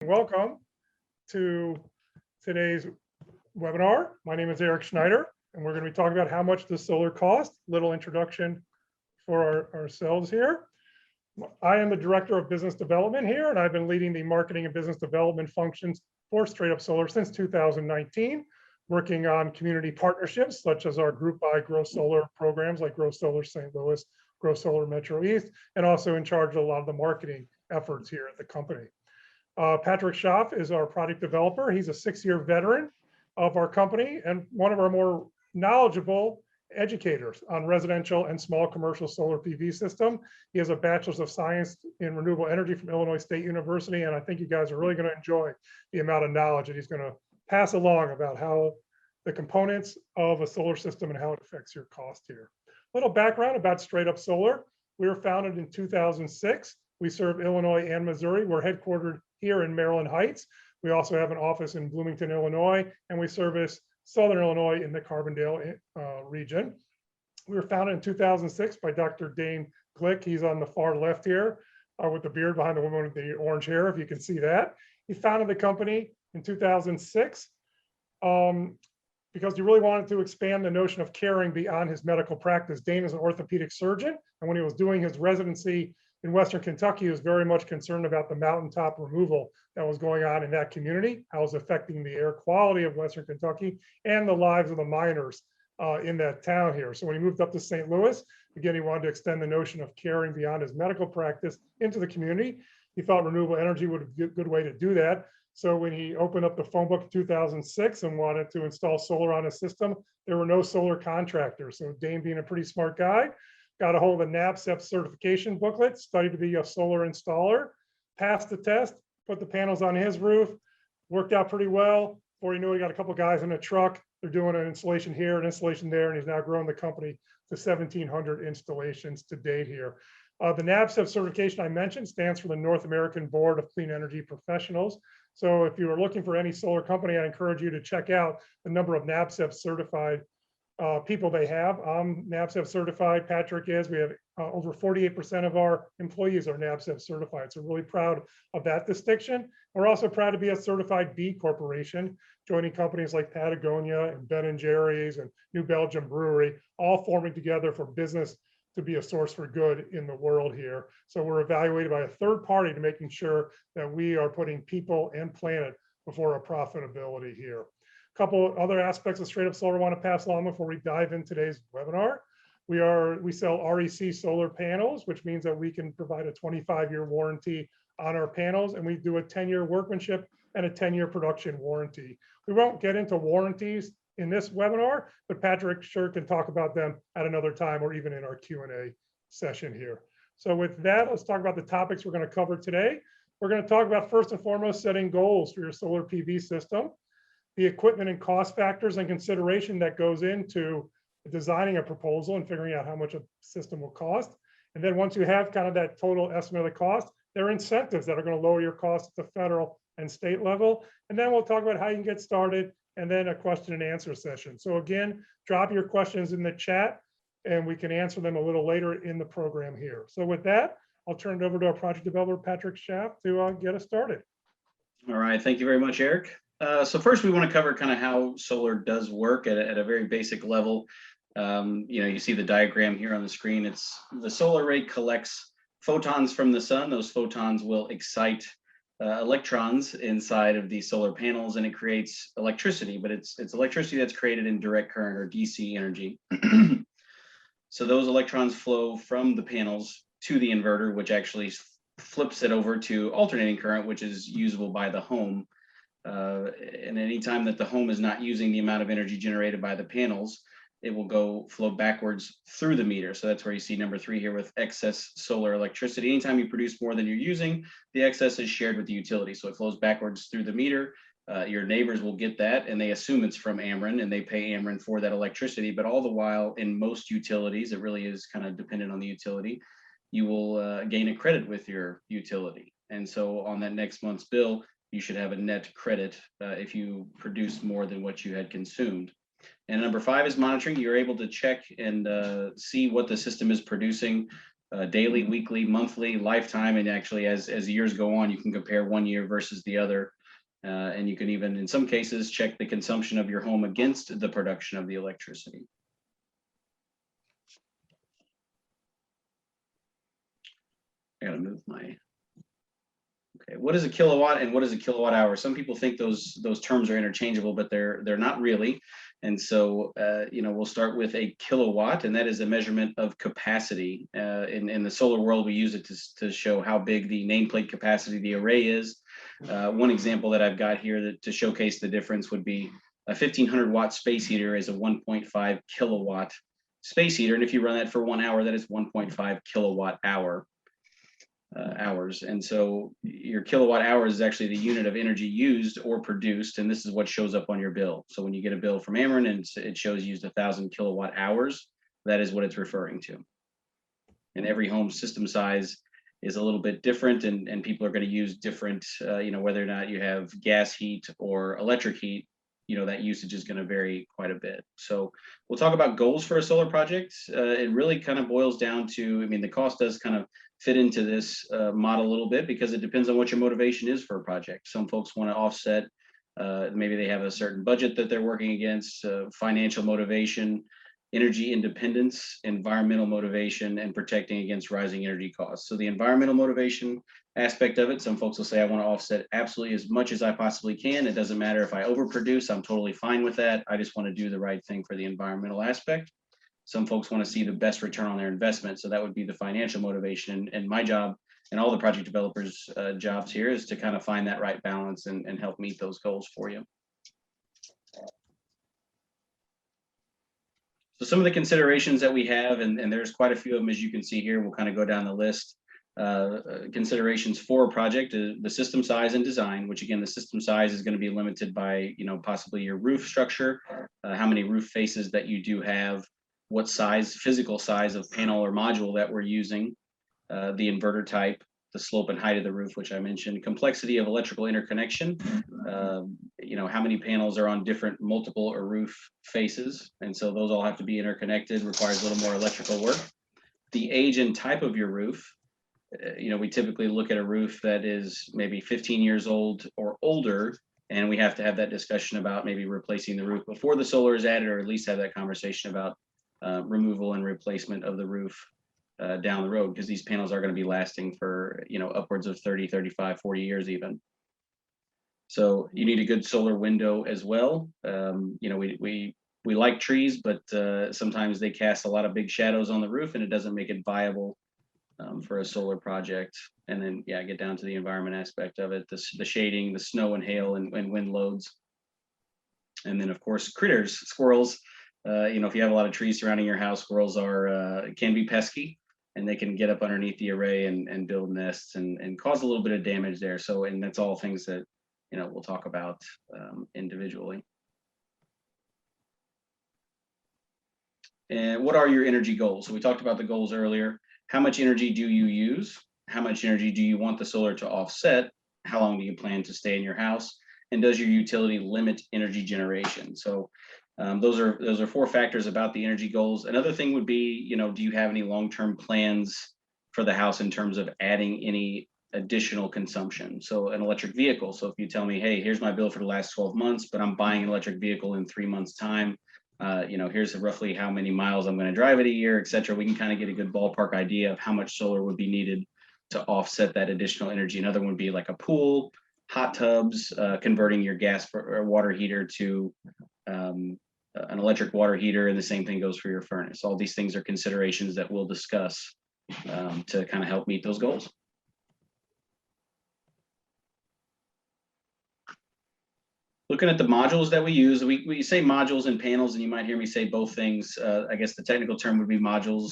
Welcome to today's webinar. My name is Eric Schneider, and we're going to be talking about how much does solar cost. Little introduction for ourselves here. I am the Director of Business Development here, and I've been leading the marketing and business development functions for Straight Up Solar since 2019, working on community partnerships such as our group buy Grow Solar programs like Grow Solar St. Louis, Grow Solar Metro East, and also in charge of a lot of the marketing efforts here at the company. Patrick Schaff is our product developer. He's a 6-year veteran of our company and one of our more knowledgeable educators on residential and small commercial solar PV system. He has a bachelor's of science in renewable energy from Illinois State University, and I think you guys are really going to enjoy the amount of knowledge that he's going to pass along about how the components of a solar system and how it affects your cost here. A little background about Straight Up Solar. We were founded in 2006. We serve Illinois and Missouri. We're headquartered here in Maryland Heights. We also have an office in Bloomington, Illinois, and we service Southern Illinois in the Carbondale region. We were founded in 2006 by Dr. Dane Glick. He's on the far left here with the beard behind the woman with the orange hair, if you can see that. He founded the company in 2006 because he really wanted to expand the notion of caring beyond his medical practice. Dane is an orthopedic surgeon, and when he was doing his residency in Western Kentucky, he was very much concerned about the mountaintop removal that was going on in that community, how it was affecting the air quality of Western Kentucky and the lives of the miners in that town here. So when he moved up to St. Louis, again, he wanted to extend the notion of caring beyond his medical practice into the community. He thought renewable energy would be a good way to do that. So when he opened up the phone book in 2006 and wanted to install solar on his system, there were no solar contractors. So Dane, being a pretty smart guy, got a hold of the NABCEP certification booklet, studied to be a solar installer, passed the test, put the panels on his roof, worked out pretty well. Before you knew it, he got a couple guys in a truck. They're doing an installation here, an installation there, and he's now grown the company to 1,700 installations to date here. The NABCEP certification I mentioned stands for the North American Board of Clean Energy Professionals. So if you are looking for any solar company, I encourage you to check out the number of NABCEP certified people they have. I'm NABCEP certified, Patrick is. We have over 48% of our employees are NABCEP certified. So really proud of that distinction. We're also proud to be a certified B Corporation, joining companies like Patagonia and Ben & Jerry's and New Belgium Brewery, all forming together for business to be a source for good in the world here. So we're evaluated by a third party to making sure that we are putting people and planet before our profitability here. Couple other aspects of Straight Up Solar I want to pass along before we dive in today's webinar. We sell REC solar panels, which means that we can provide a 25-year warranty on our panels, and we do a 10-year workmanship and a 10-year production warranty. We won't get into warranties in this webinar, but Patrick sure can talk about them at another time or even in our Q&A session here. So with that, let's talk about the topics we're going to cover today. We're going to talk about, first and foremost, setting goals for your solar PV system, the equipment and cost factors and consideration that goes into designing a proposal and figuring out how much a system will cost. And then once you have kind of that total estimate of the cost, there are incentives that are going to lower your cost at the federal and state level. And then we'll talk about how you can get started and then a question and answer session. So again, drop your questions in the chat and we can answer them a little later in the program here. So with that, I'll turn it over to our project developer, Patrick Schaff, to get us started. All right, thank you very much, Eric. So first, we want to cover kind of how solar does work at a very basic level. You see the diagram here on the screen. It's the solar array collects photons from the sun. Those photons will excite electrons inside of the solar panels, and it creates electricity. But it's electricity that's created in direct current or DC energy. So those electrons flow from the panels to the inverter, which actually flips it over to alternating current, which is usable by the home. And anytime that the home is not using the amount of energy generated by the panels, it will flow backwards through the meter. So that's where you see number 3 here with excess solar electricity. Anytime you produce more than you're using, the excess is shared with the utility. So it flows backwards through the meter. Your neighbors will get that, and they assume it's from Ameren, and they pay Ameren for that electricity. But all the while, in most utilities, it really is kind of dependent on the utility, you will gain a credit with your utility. And so on that next month's bill, you should have a net credit if you produce more than what you had consumed. And number 5 is monitoring. You're able to check and see what the system is producing daily, weekly, monthly, lifetime, and actually as years go on, you can compare one year versus the other. And you can even, in some cases, check the consumption of your home against the production of the electricity. I gotta move my, okay, what is a kilowatt and what is a kilowatt hour? Some people think those terms are interchangeable, but they're not really. And so, we'll start with a kilowatt, and that is a measurement of capacity. In the solar world, we use it to show how big the nameplate capacity of the array is. One example that I've got here to showcase the difference would be a 1500 watt space heater is a 1.5 kilowatt space heater. And if you run that for 1 hour, that is 1.5 kilowatt hours. And so your kilowatt hours is actually the unit of energy used or produced, and this is what shows up on your bill. So when you get a bill from Ameren and it shows used 1,000 kilowatt hours, that is what it's referring to. And every home system size is a little bit different, and people are going to use different, whether or not you have gas heat or electric heat, that usage is going to vary quite a bit. So we'll talk about goals for a solar project. It really kind of boils down to, the cost does kind of fit into this model a little bit because it depends on what your motivation is for a project. Some folks want to offset, maybe they have a certain budget that they're working against, financial motivation, energy independence, environmental motivation, and protecting against rising energy costs. So the environmental motivation aspect of it, some folks will say, I want to offset absolutely as much as I possibly can. It doesn't matter if I overproduce, I'm totally fine with that. I just want to do the right thing for the environmental aspect. Some folks want to see the best return on their investment. So that would be the financial motivation. And my job and all the project developers' jobs here is to kind of find that right balance and help meet those goals for you. So some of the considerations that we have, and there's quite a few of them, as you can see here, we'll kind of go down the list. Considerations for a project, the system size and design, which again, the system size is going to be limited by, possibly your roof structure, how many roof faces that you do have, what size, physical size of panel or module that we're using, the inverter type, the slope and height of the roof, which I mentioned, complexity of electrical interconnection, how many panels are on different multiple or roof faces. And so those all have to be interconnected, requires a little more electrical work. The age and type of your roof, we typically look at a roof that is maybe 15 years old or older, and we have to have that discussion about maybe replacing the roof before the solar is added, or at least have that conversation about removal and replacement of the roof down the road, because these panels are going to be lasting for upwards of 30, 35, 40 years even. So you need a good solar window as well. We like trees, but sometimes they cast a lot of big shadows on the roof, and it doesn't make it viable for a solar project. And then get down to the environment aspect of it, the shading, the snow and hail and wind loads. And then of course critters, squirrels. If you have a lot of trees surrounding your house, squirrels can be pesky, and they can get up underneath the array and build nests and cause a little bit of damage there. So, and that's all things that, we'll talk about individually. And what are your energy goals? So we talked about the goals earlier. How much energy do you use? How much energy do you want the solar to offset? How long do you plan to stay in your house? And does your utility limit energy generation? So those are 4 factors about the energy goals. Another thing would be, do you have any long-term plans for the house in terms of adding any additional consumption? So an electric vehicle. So if you tell me, hey, here's my bill for the last 12 months, but I'm buying an electric vehicle in 3 months' time. Here's roughly how many miles I'm going to drive it a year, et cetera. We can kind of get a good ballpark idea of how much solar would be needed to offset that additional energy. Another one would be like a pool, hot tubs, converting your gas or water heater to an electric water heater, and the same thing goes for your furnace. All these things are considerations that we'll discuss to kind of help meet those goals. Looking at the modules that we use, we say modules and panels, and you might hear me say both things. I guess the technical term would be modules,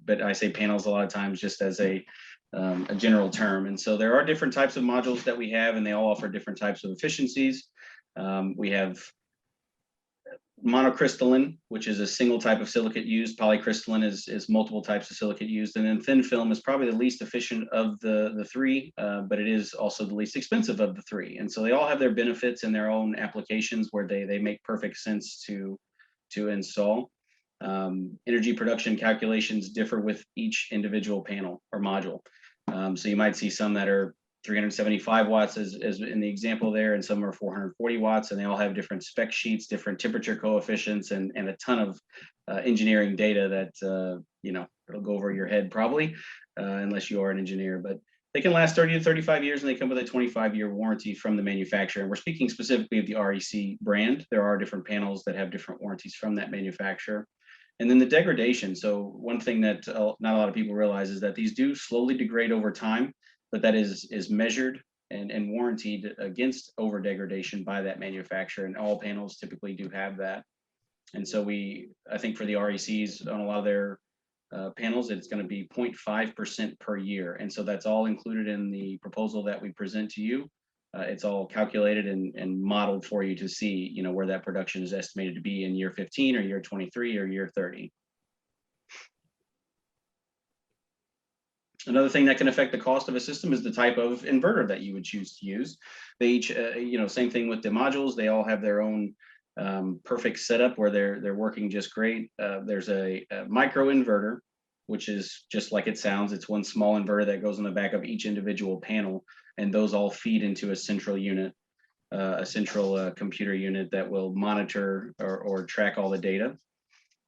but I say panels a lot of times just as a general term. And so there are different types of modules that we have, and they all offer different types of efficiencies. We have monocrystalline, which is a single type of silicate used. Polycrystalline is multiple types of silicate used. And then thin film is probably the least efficient of the 3, but it is also the least expensive of the 3. And so they all have their benefits and their own applications where they make perfect sense to install. Energy production calculations differ with each individual panel or module. So you might see some that are 375 watts as in the example there, and some are 440 watts, and they all have different spec sheets, different temperature coefficients, and a ton of engineering data that, you know, it'll go over your head probably, unless you are an engineer. But they can last 30 to 35 years, and they come with a 25-year warranty from the manufacturer. And we're speaking specifically of the REC brand. There are different panels that have different warranties from that manufacturer. And then the degradation. So one thing that not a lot of people realize is that these do slowly degrade over time, but that is measured and warranted against over degradation by that manufacturer. And all panels typically do have that. And so I think for the RECs on a lot of their panels, it's going to be 0.5% per year. And so that's all included in the proposal that we present to you. It's all calculated and modeled for you to see, you know, where that production is estimated to be in year 15 or year 23 or year 30. Another thing that can affect the cost of a system is the type of inverter that you would choose to use. They each, you know, same thing with the modules. They all have their own perfect setup where they're working just great. There's a micro inverter, which is just like it sounds. It's one small inverter that goes on the back of each individual panel, and those all feed into a central unit, a central computer unit that will monitor or track all the data.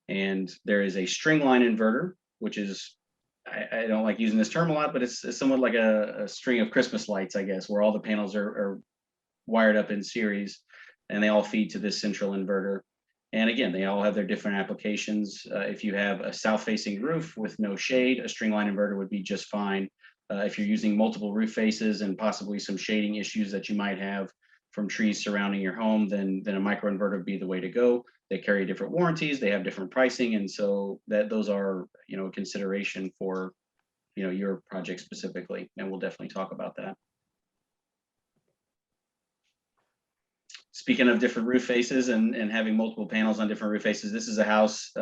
And there is a string line inverter, which is, I don't like using this term a lot, but it's somewhat like a string of Christmas lights, I guess, where all the panels are wired up in series, and they all feed to this central inverter. And again, they all have their different applications. If you have a south-facing roof with no shade, a string line inverter would be just fine. If you're using multiple roof faces and possibly some shading issues that you might have from trees surrounding your home, then a microinverter would be the way to go. They carry different warranties, they have different pricing, and so those are, you know, a consideration for, you know, your project specifically, and we'll definitely talk about that. Speaking of different roof faces and having multiple panels on different roof faces, this is a house,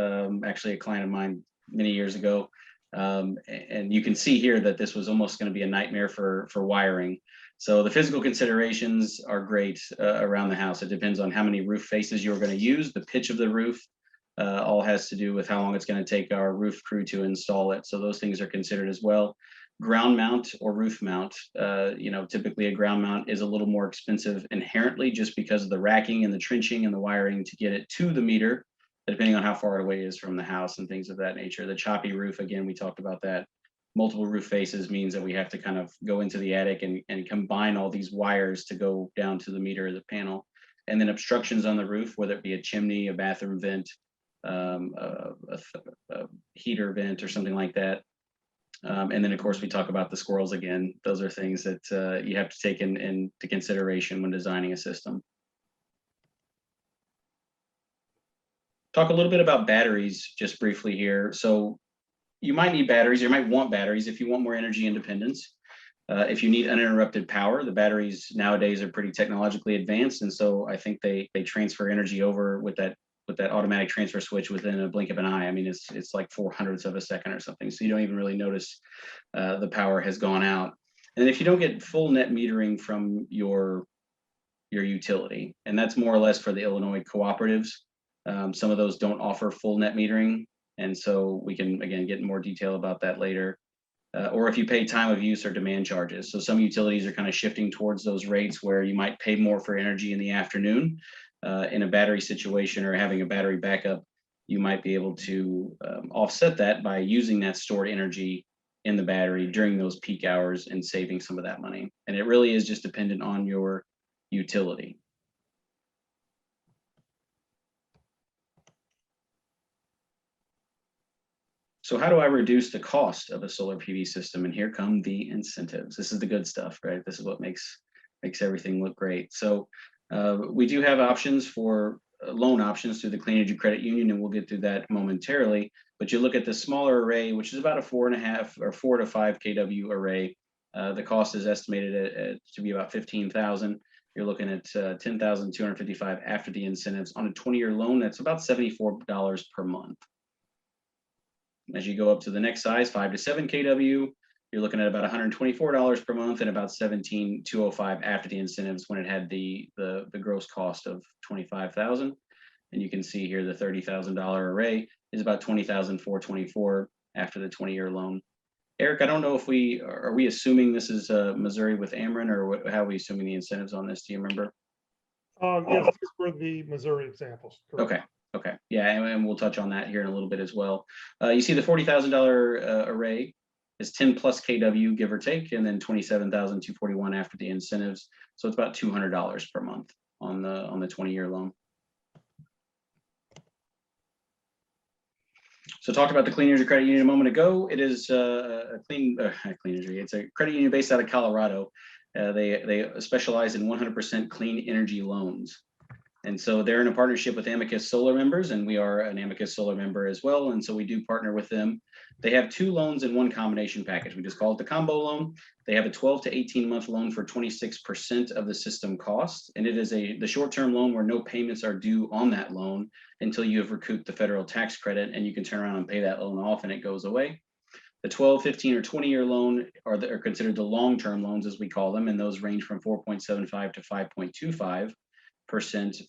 actually a client of mine many years ago. And you can see here that this was almost going to be a nightmare for wiring. So the physical considerations are great around the house. It depends on how many roof faces you're going to use. The pitch of the roof all has to do with how long it's going to take our roof crew to install it. So those things are considered as well. Ground mount or roof mount, you know, typically a ground mount is a little more expensive inherently just because of the racking and the trenching and the wiring to get it to the meter, depending on how far away it is from the house and things of that nature. The choppy roof, again, we talked about that. Multiple roof faces means that we have to kind of go into the attic and combine all these wires to go down to the meter of the panel. And then obstructions on the roof, whether it be a chimney, a bathroom vent, a heater vent or something like that. And then, of course, we talk about the squirrels again. Those are things that you have to take into consideration when designing a system. Talk a little bit about batteries just briefly here. So you might need batteries, you might want batteries if you want more energy independence. If you need uninterrupted power, the batteries nowadays are pretty technologically advanced. And so I think they transfer energy over with that automatic transfer switch within a blink of an eye. I mean, it's like 0.04 of a second or something. So you don't even really notice the power has gone out. And if you don't get full net metering from your utility, and that's more or less for the Illinois cooperatives, some of those don't offer full net metering. And so we can, again, get in more detail about that later. Or if you pay time of use or demand charges. So some utilities are kind of shifting towards those rates where you might pay more for energy in the afternoon. In a battery situation or having a battery backup, you might be able to offset that by using that stored energy in the battery during those peak hours and saving some of that money. And it really is just dependent on your utility. So how do I reduce the cost of a solar PV system? And here come the incentives. This is the good stuff, right? This is what makes everything look great. So we do have options for loan options through the Clean Energy Credit Union, and we'll get through that momentarily. But you look at the smaller array, which is about a 4.5 or 4 to 5 kW array. The cost is estimated to be about $15,000. You're looking at $10,255 after the incentives. On a 20-year loan, that's about $74 per month. As you go up to the next size, 5 to 7 kW, you're looking at about $124 per month and about $17,205 after the incentives when it had the gross cost of $25,000. And you can see here the $30,000 array is about $20,424 after the 20-year loan. Eric, I don't know if are we assuming this is Missouri with Ameren, or how are we assuming the incentives on this? Do you remember? Yes, these were the Missouri examples. Correct. Okay. Okay. Yeah, and we'll touch on that here in a little bit as well. You see the $40,000 array is 10 plus KW, give or take, and then 27,241 after the incentives. So it's about $200 per month on the 20-year loan. So talked about the Clean Energy Credit Union a moment ago. It is a clean energy. It's a credit union based out of Colorado. They specialize in 100% clean energy loans. And so they're in a partnership with Amicus Solar members, and we are an Amicus Solar member as well. And so we do partner with them. They have 2 loans in one combination package. We just call it the combo loan. They have a 12 to 18 month loan for 26% of the system cost. And it is the short-term loan where no payments are due on that loan until you have recouped the federal tax credit, and you can turn around and pay that loan off and it goes away. The 12, 15, or 20-year loan are considered the long-term loans, as we call them, and those range from 4.75 to 5.25%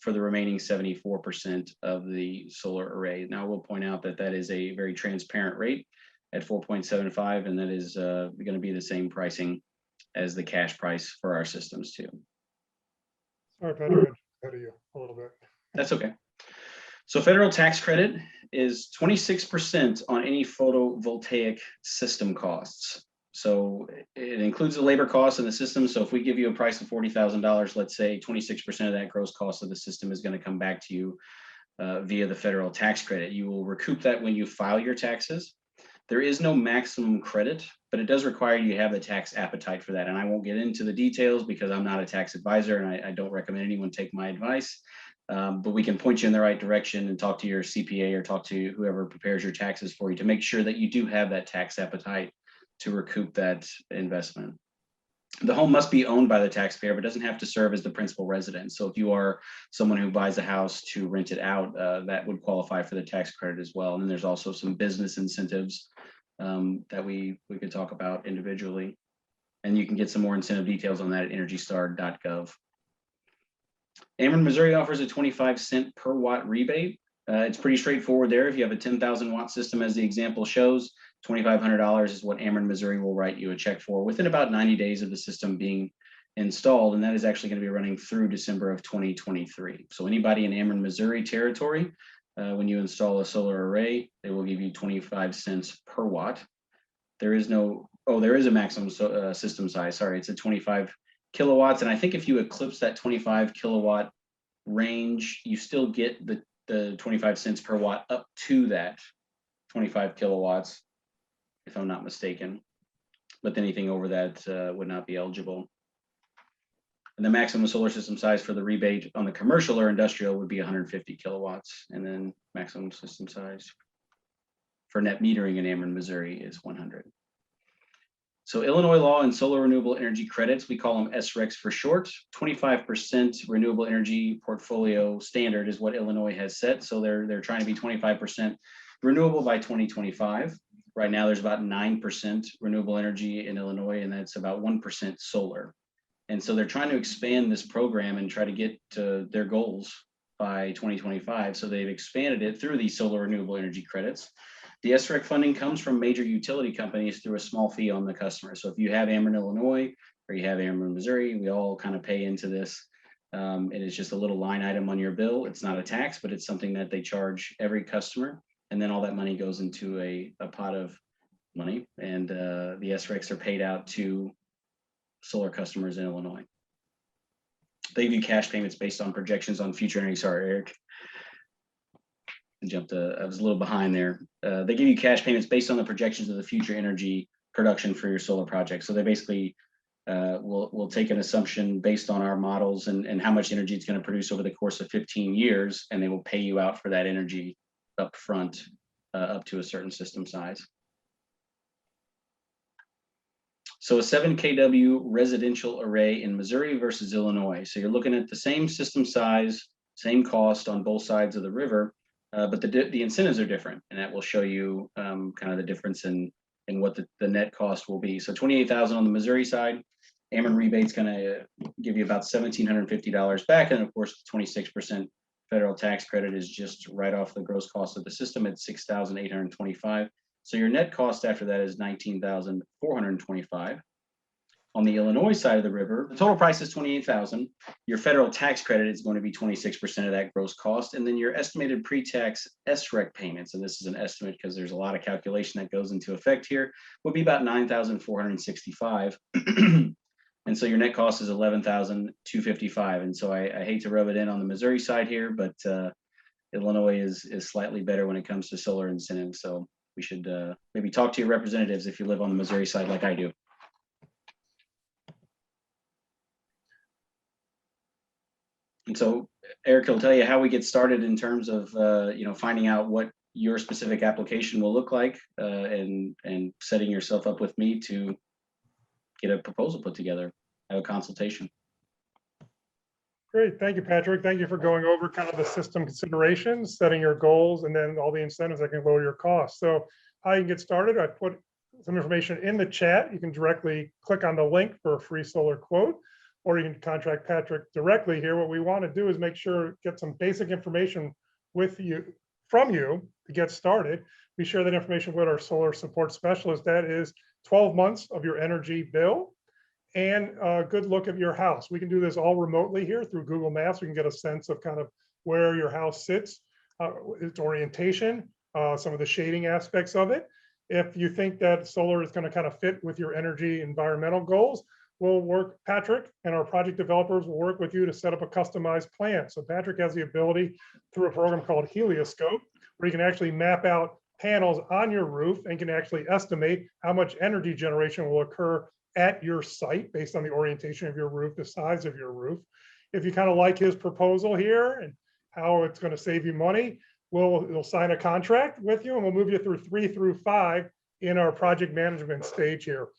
for the remaining 74% of the solar array. Now, we'll point out that that is a very transparent rate at 4.75, and that is going to be the same pricing as the cash price for our systems too. Sorry, Patrick, ahead of you a little bit. That's okay. So federal tax credit is 26% on any photovoltaic system costs. So it includes the labor costs in the system. So if we give you a price of $40,000, let's say 26% of that gross cost of the system is going to come back to you via the federal tax credit. You will recoup that when you file your taxes. There is no maximum credit, but it does require you to have the tax appetite for that. And I won't get into the details because I'm not a tax advisor, and I don't recommend anyone take my advice. But we can point you in the right direction and talk to your CPA or talk to whoever prepares your taxes for you to make sure that you do have that tax appetite to recoup that investment. The home must be owned by the taxpayer, but doesn't have to serve as the principal residence. So if you are someone who buys a house to rent it out, that would qualify for the tax credit as well. And then there's also some business incentives that we could talk about individually. And you can get some more incentive details on that at energystar.gov. Ameren Missouri offers a 25-cent per watt rebate. It's pretty straightforward there. If you have a 10,000 watt system, as the example shows, $2,500 is what Ameren Missouri will write you a check for within about 90 days of the system being installed. And that is actually going to be running through December of 2023. So anybody in Ameren Missouri territory, when you install a solar array, they will give you 25 cents per watt. There is a maximum system size. Sorry, it's a 25 kilowatts. And I think if you eclipse that 25 kilowatt range, you still get the 25 cents per watt up to that 25 kilowatts, if I'm not mistaken. But anything over that would not be eligible. And the maximum solar system size for the rebate on the commercial or industrial would be 150 kilowatts. And then maximum system size for net metering in Ameren, Missouri is 100. So Illinois law and solar renewable energy credits, we call them SRECs for short. 25% renewable energy portfolio standard is what Illinois has set. So they're trying to be 25% renewable by 2025. Right now, there's about 9% renewable energy in Illinois, and that's about 1% solar. And so they're trying to expand this program and try to get to their goals by 2025. So they've expanded it through these solar renewable energy credits. The SREC funding comes from major utility companies through a small fee on the customer. So if you have Ameren, Illinois, or you have Ameren, Missouri, we all kind of pay into this. And it's just a little line item on your bill. It's not a tax, but it's something that they charge every customer. And then all that money goes into a pot of money. And the SRECs are paid out to solar customers in Illinois. They do cash payments based on projections on future energy. Sorry, Eric. I was a little behind there. They give you cash payments based on the projections of the future energy production for your solar project. So they basically will take an assumption based on our models and how much energy it's going to produce over the course of 15 years, and they will pay you out for that energy up front up to a certain system size. So a 7 kW residential array in Missouri versus Illinois. So you're looking at the same system size, same cost on both sides of the river, but the incentives are different, and that will show you kind of the difference in what the net cost will be. So $28,000 on the Missouri side. Ameren rebate's going to give you about $1,750 back, and of course, 26% federal tax credit is just right off the gross cost of the system at $6,825. So your net cost after that is $19,425. On the Illinois side of the river, the total price is $28,000. Your federal tax credit is going to be 26% of that gross cost. And then your estimated pre-tax SREC payments, and this is an estimate because there's a lot of calculation that goes into effect here, will be about $9,465. And so your net cost is $11,255. And so I hate to rub it in on the Missouri side here, but Illinois is slightly better when it comes to solar incentives. So we should maybe talk to your representatives if you live on the Missouri side like I do. And so Eric will tell you how we get started in terms of finding out what your specific application will look like and setting yourself up with me to get a proposal put together, have a consultation. Great, thank you, Patrick. Thank you for going over kind of the system considerations, setting your goals, and then all the incentives that can lower your costs. So how you can get started, I put some information in the chat. You can directly click on the link for a free solar quote, or you can contact Patrick directly here. What we want to do is make sure, get some basic information from you to get started. We share that information with our solar support specialist. That is 12 months of your energy bill and a good look at your house. We can do this all remotely here through Google Maps. We can get a sense of kind of where your house sits, its orientation, some of the shading aspects of it. If you think that solar is going to kind of fit with your energy environmental goals, Patrick and our project developers will work with you to set up a customized plan. So Patrick has the ability through a program called Helioscope, where you can actually map out panels on your roof and can actually estimate how much energy generation will occur at your site based on the orientation of your roof, the size of your roof. If you kind of like his proposal here and how it's going to save you money, we'll sign a contract with you and we'll move you through 3 through 5 in our project management stage here.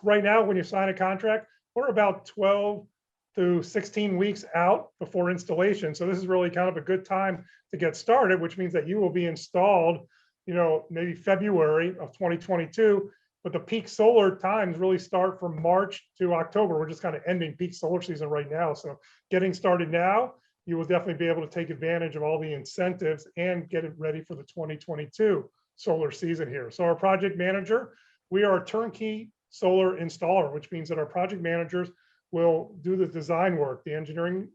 Right now, when you sign a contract, we're about 12 to 16 weeks out before installation. So this is really kind of a good time to get started, which means that you will be installed, maybe February of 2022, but the peak solar times really start from March to October. We're just kind of ending peak solar season right now. So getting started now, you will definitely be able to take advantage of all the incentives and get it ready for the 2022 solar season here. So our project manager, we are a turnkey solar installer, which means that our project managers will do the design work, the engineering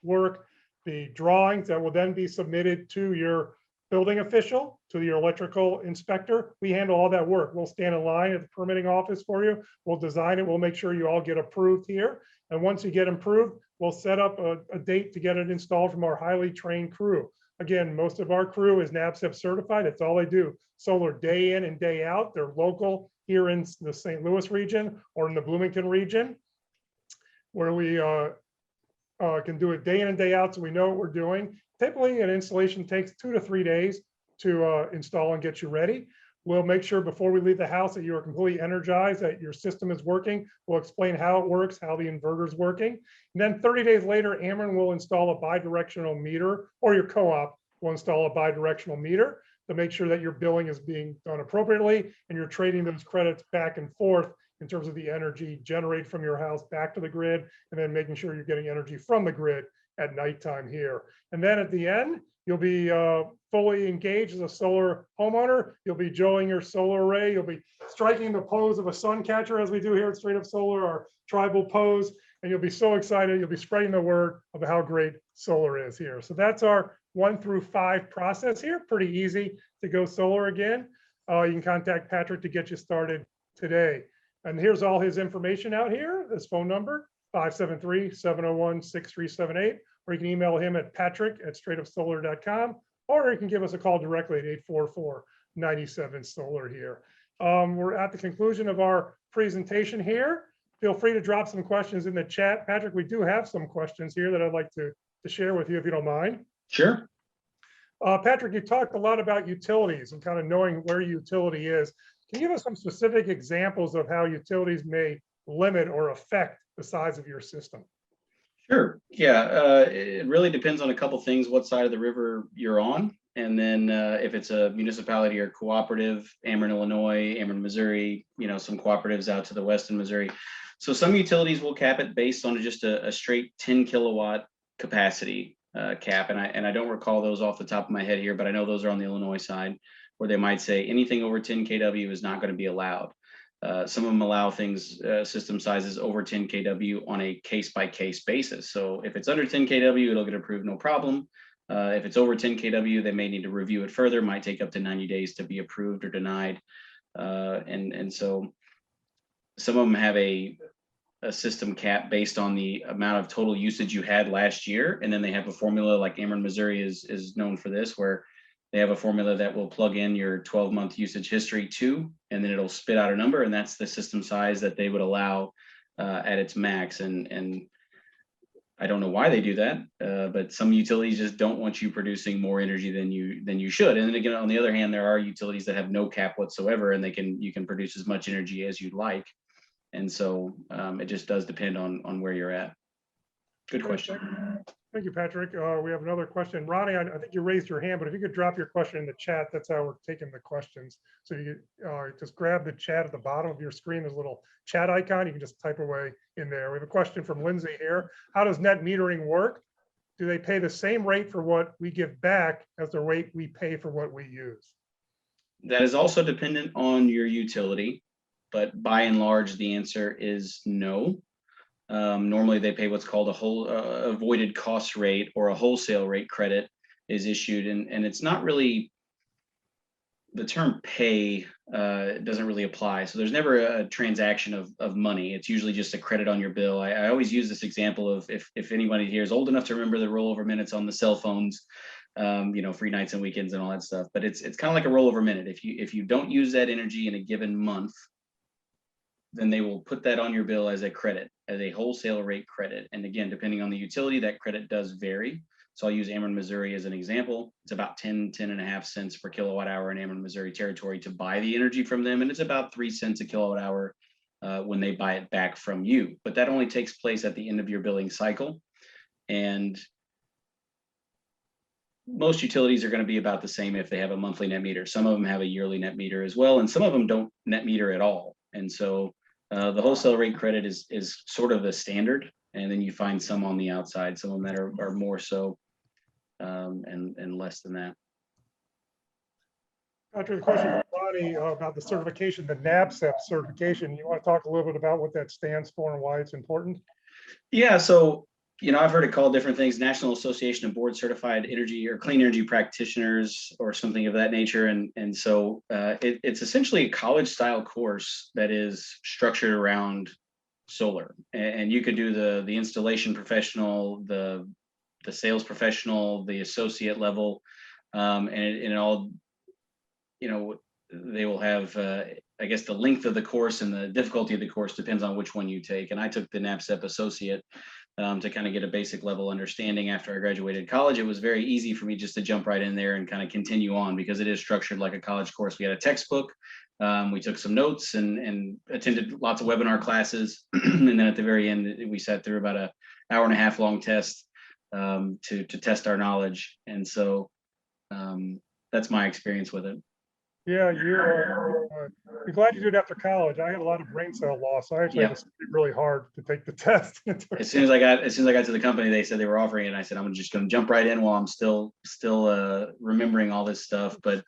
work, the drawings that will then be submitted to your building official, to your electrical inspector. We handle all that work. We'll stand in line at the permitting office for you. We'll design it. We'll make sure you all get approved here. And once you get approved, we'll set up a date to get it installed from our highly trained crew. Again, most of our crew is NABCEP certified. That's all they do. Solar day in and day out. They're local here in the St. Louis region or in the Bloomington region, where we can do it day in and day out, so we know what we're doing. Typically, an installation takes 2 to 3 days to install and get you ready. We'll make sure before we leave the house that you are completely energized, that your system is working. We'll explain how it works, how the inverter is working. And then 30 days later, Ameren will install a bidirectional meter, or your co-op will install a bidirectional meter to make sure that your billing is being done appropriately and you're trading those credits back and forth in terms of the energy generated from your house back to the grid, and then making sure you're getting energy from the grid at nighttime here. And then at the end, you'll be fully engaged as a solar homeowner. You'll be enjoying your solar array. You'll be striking the pose of a sun catcher, as we do here at Straight Up Solar, our tribal pose, and you'll be so excited. You'll be spreading the word of how great solar is here. So that's our 1 through 5 process here. Pretty easy to go solar again. You can contact Patrick to get you started today. And here's all his information out here. His phone number, 573-701-6378, or you can email him at patrick@straightupsolar.com, or you can give us a call directly at 844-97-SOLAR here. We're at the conclusion of our presentation here. Feel free to drop some questions in the chat. Patrick, we do have some questions here that I'd like to share with you, if you don't mind. Sure. Patrick, you talked a lot about utilities and kind of knowing where utility is. Can you give us some specific examples of how utilities may limit or affect the size of your system? Sure. Yeah, it really depends on a couple things, what side of the river you're on. And then if it's a municipality or cooperative, Ameren, Illinois, Ameren, Missouri, some cooperatives out to the west in Missouri. So some utilities will cap it based on just a straight 10 kilowatt capacity. cap, and I don't recall those off the top of my head here, but I know those are on the Illinois side, where they might say anything over 10 kW is not going to be allowed. Some of them allow things, system sizes over 10 kW on a case-by-case basis. So if it's under 10 kW, it'll get approved, no problem. If it's over 10 kW, they may need to review it further, might take up to 90 days to be approved or denied. And so some of them have a system cap based on the amount of total usage you had last year. And then they have a formula, like Ameren, Missouri is known for this, where they have a formula that will plug in your 12-month usage history to, and then it'll spit out a number, and that's the system size that they would allow at its max. And I don't know why they do that, but some utilities just don't want you producing more energy than you should. And then again, on the other hand, there are utilities that have no cap whatsoever, and you can produce as much energy as you'd like. And so it just does depend on where you're at. Good question. Thank you, Patrick. We have another question. Ronnie, I think you raised your hand, but if you could drop your question in the chat, that's how we're taking the questions. So you just grab the chat at the bottom of your screen. There's a little chat icon. You can just type away in there. We have a question from Lindsay here. How does net metering work? Do they pay the same rate for what we give back as the rate we pay for what we use? That is also dependent on your utility, but by and large, the answer is no. Normally they pay what's called a whole avoided cost rate, or a wholesale rate credit is issued, and it's not really, the term pay doesn't really apply. So there's never a transaction of money. It's usually just a credit on your bill. I always use this example of if anybody here is old enough to remember the rollover minutes on the cell phones, free nights and weekends and all that stuff. But it's kind of like a rollover minute. If you don't use that energy in a given month, then they will put that on your bill as a credit, as a wholesale rate credit. And again, depending on the utility, that credit does vary. So I'll use Ameren, Missouri as an example. It's about 10.5 cents per kilowatt hour in Ameren, Missouri territory to buy the energy from them. And it's about 3 cents a kilowatt hour when they buy it back from you. But that only takes place at the end of your billing cycle. And most utilities are going to be about the same if they have a monthly net meter. Some of them have a yearly net meter as well, and some of them don't net meter at all. And so the wholesale rate credit is sort of the standard, and then you find some on the outside, some of them that are more so and less than that. Patrick, the question from Bonnie about the certification, the NABCEP certification. You want to talk a little bit about what that stands for and why it's important? Yeah, so I've heard it called different things: National Association of Board Certified Energy or Clean Energy Practitioners, or something of that nature. And so it's essentially a college-style course that is structured around solar. And you could do the installation professional, the sales professional, the associate level, and it all, they will have, I guess the length of the course and the difficulty of the course depends on which one you take. And I took the NABCEP associate to kind of get a basic level understanding. After I graduated college, it was very easy for me just to jump right in there and kind of continue on, because it is structured like a college course. We had a textbook, we took some notes and attended lots of webinar classes. And then at the very end, we sat through about an hour and a half long test to test our knowledge. And so that's my experience with it. Yeah, you're glad you did it after college. I had a lot of brain cell loss, so I actually had to study really hard to take the test. As soon as I got to the company, they said they were offering it, and I said I'm just going to jump right in while I'm still remembering all this stuff. But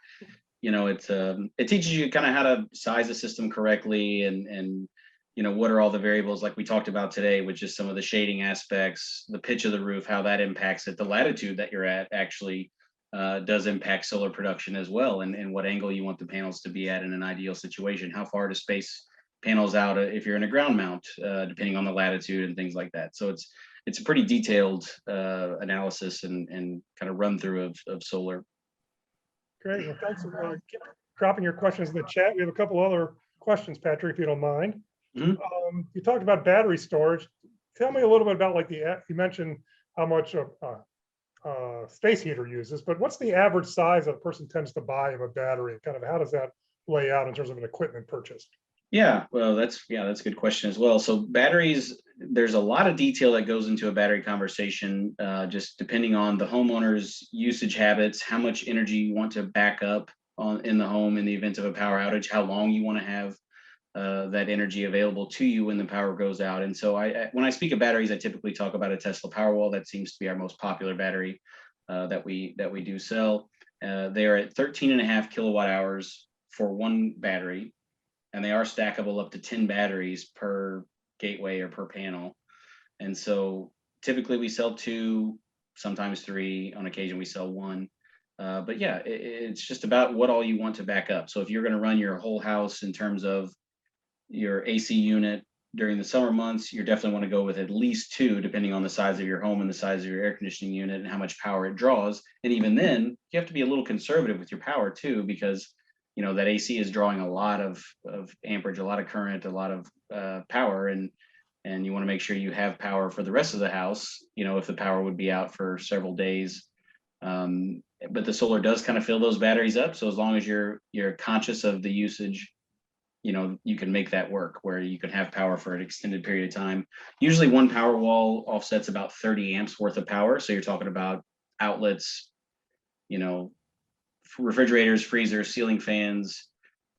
it teaches you kind of how to size the system correctly, and what are all the variables like we talked about today, which is some of the shading aspects, the pitch of the roof, how that impacts it, the latitude that you're at actually does impact solar production as well, and what angle you want the panels to be at in an ideal situation, how far to space panels out if you're in a ground mount, depending on the latitude and things like that. So it's a pretty detailed analysis and kind of run through of solar. Great. Well, thanks for dropping your questions in the chat. We have a couple other questions, Patrick, if you don't mind. Mm-hmm. You talked about battery storage. Tell me a little bit about you mentioned how much space heater uses, but what's the average size that a person tends to buy of a battery? Kind of how does that lay out in terms of an equipment purchase? Yeah, well, that's a good question as well. So batteries, there's a lot of detail that goes into a battery conversation, just depending on the homeowner's usage habits, how much energy you want to back up in the home in the event of a power outage, how long you want to have that energy available to you when the power goes out. And so when I speak of batteries, I typically talk about a Tesla Powerwall. That seems to be our most popular battery that we do sell. They are at 13.5 kilowatt hours for one battery, and they are stackable up to 10 batteries per gateway or per panel. And so typically we sell 2, sometimes 3. On occasion we sell 1. But yeah, it's just about what all you want to back up. So if you're going to run your whole house in terms of your AC unit during the summer months, you definitely want to go with at least 2, depending on the size of your home and the size of your air conditioning unit and how much power it draws. And even then, you have to be a little conservative with your power too, because that AC is drawing a lot of amperage, a lot of current, a lot of power, and you want to make sure you have power for the rest of the house. If the power would be out for several days. But the solar does kind of fill those batteries up. So as long as you're conscious of the usage, you can make that work where you can have power for an extended period of time. Usually one power wall offsets about 30 amps worth of power. So you're talking about outlets, refrigerators, freezers, ceiling fans,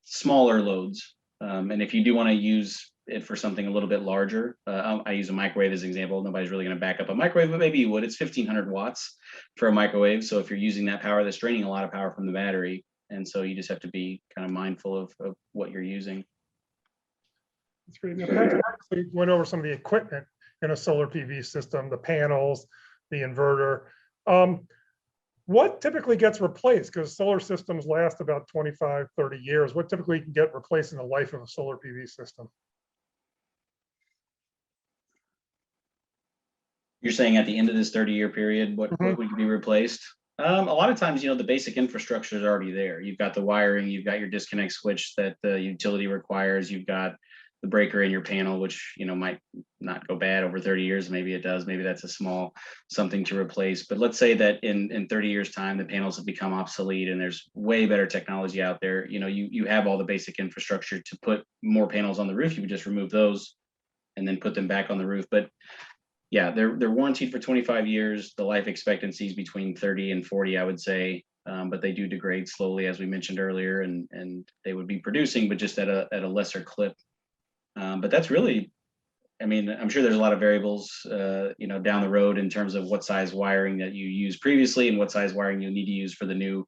smaller loads. And if you do want to use it for something a little bit larger, I use a microwave as an example. Nobody's really going to back up a microwave, but maybe you would. It's 1500 watts for a microwave. So if you're using that power, that's draining a lot of power from the battery. And so you just have to be kind of mindful of what you're using. That's great. Now, Patrick actually went over some of the equipment in a solar PV system, the panels, the inverter. What typically gets replaced? Because solar systems last about 25, 30 years. What typically can get replaced in the life of a solar PV system? You're saying at the end of this 30-year period, what would be replaced? A lot of times, the basic infrastructure is already there. You've got the wiring, you've got your disconnect switch that the utility requires, you've got the breaker in your panel, which might not go bad over 30 years. Maybe it does. Maybe that's a small something to replace. But let's say that in 30 years' time, the panels have become obsolete and there's way better technology out there. You have all the basic infrastructure to put more panels on the roof. You would just remove those and then put them back on the roof. But yeah, they're warranted for 25 years. The life expectancy is between 30 and 40, I would say. But they do degrade slowly, as we mentioned earlier, and they would be producing, but just at a lesser clip. But that's really, I'm sure there's a lot of variables, down the road in terms of what size wiring that you used previously and what size wiring you need to use for the new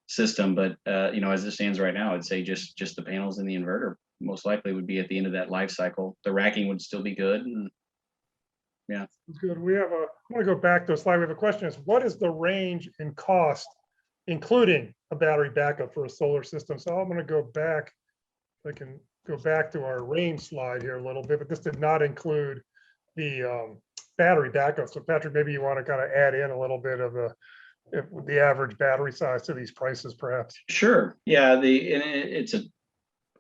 system. But as it stands right now, I'd say just the panels and the inverter most likely would be at the end of that life cycle. The racking would still be good. And, yeah. Good. I want to go back to a slide. We have a question: what is the range in cost, including a battery backup for a solar system? So I'm going to go back. I can go back to our range slide here a little bit, but this did not include the battery backup. So Patrick, maybe you want to kind of add in a little bit of the average battery size to these prices, perhaps. Sure. Yeah. It's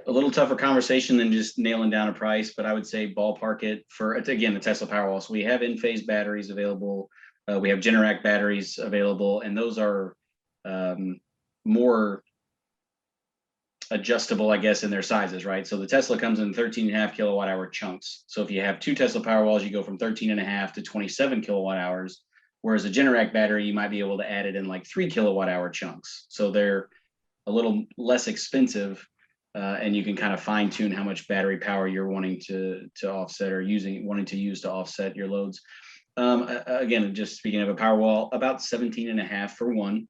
a little tougher conversation than just nailing down a price, but I would say ballpark it for, again, the Tesla Powerwall. So we have in-phase batteries available. We have Generac batteries available, and those are more adjustable, I guess, in their sizes, right? So the Tesla comes in 13.5 kilowatt hour chunks. So if you have 2 Tesla Powerwalls, you go from 13.5 to 27 kilowatt hours, whereas a Generac battery, you might be able to add it in like 3 kilowatt hour chunks. So they're a little less expensive. And you can kind of fine tune how much battery power you're wanting to offset or wanting to use to offset your loads. Again, just speaking of a Powerwall, about 17.5 for one.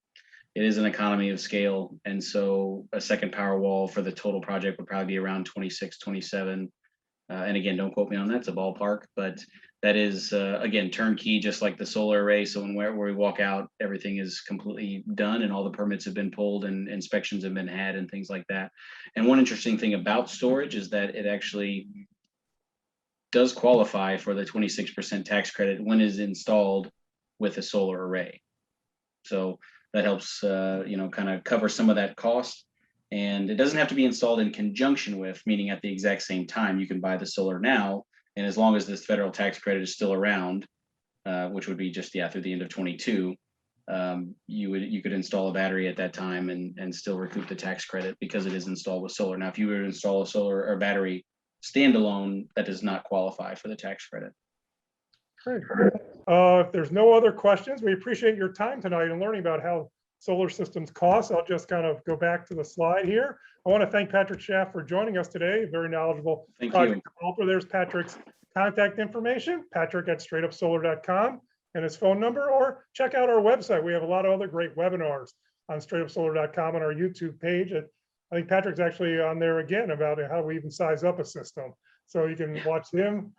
It is an economy of scale. And so a second Powerwall for the total project would probably be around 26, 27. And again, don't quote me on that, it's a ballpark, but that is, again, turnkey, just like the solar array. So where we walk out, everything is completely done and all the permits have been pulled and inspections have been had and things like that. And one interesting thing about storage is that it actually does qualify for the 26% tax credit when it is installed with a solar array. So that helps, kind of cover some of that cost. And it doesn't have to be installed in conjunction with, meaning at the exact same time. You can buy the solar now, and as long as this federal tax credit is still around, which would be just through the end of 22, you could install a battery at that time and still recoup the tax credit because it is installed with solar. Now, if you were to install a solar or battery standalone, that does not qualify for the tax credit. Great. If there's no other questions, we appreciate your time tonight and learning about how solar systems costs. I'll just kind of go back to the slide here. I want to thank Patrick Schaff for joining us today. Very knowledgeable Thank project you. developer. There's Patrick's contact information, patrick@straightupsolar.com, and his phone number, or check out our website. We have a lot of other great webinars on straightupsolar.com on our YouTube page. And I think Patrick's actually on there again about how we even size up a system. So you can watch him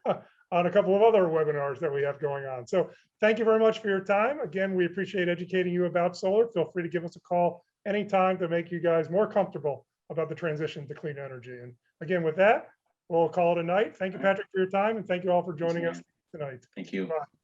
on a couple of other webinars that we have going on. So thank you very much for your time. Again, we appreciate educating you about solar. Feel free to give us a call anytime to make you guys more comfortable about the transition to clean energy. And again, with that, we'll call it a night. Thank you, Patrick, for your time, and thank you all for joining us tonight. Thank you. Bye.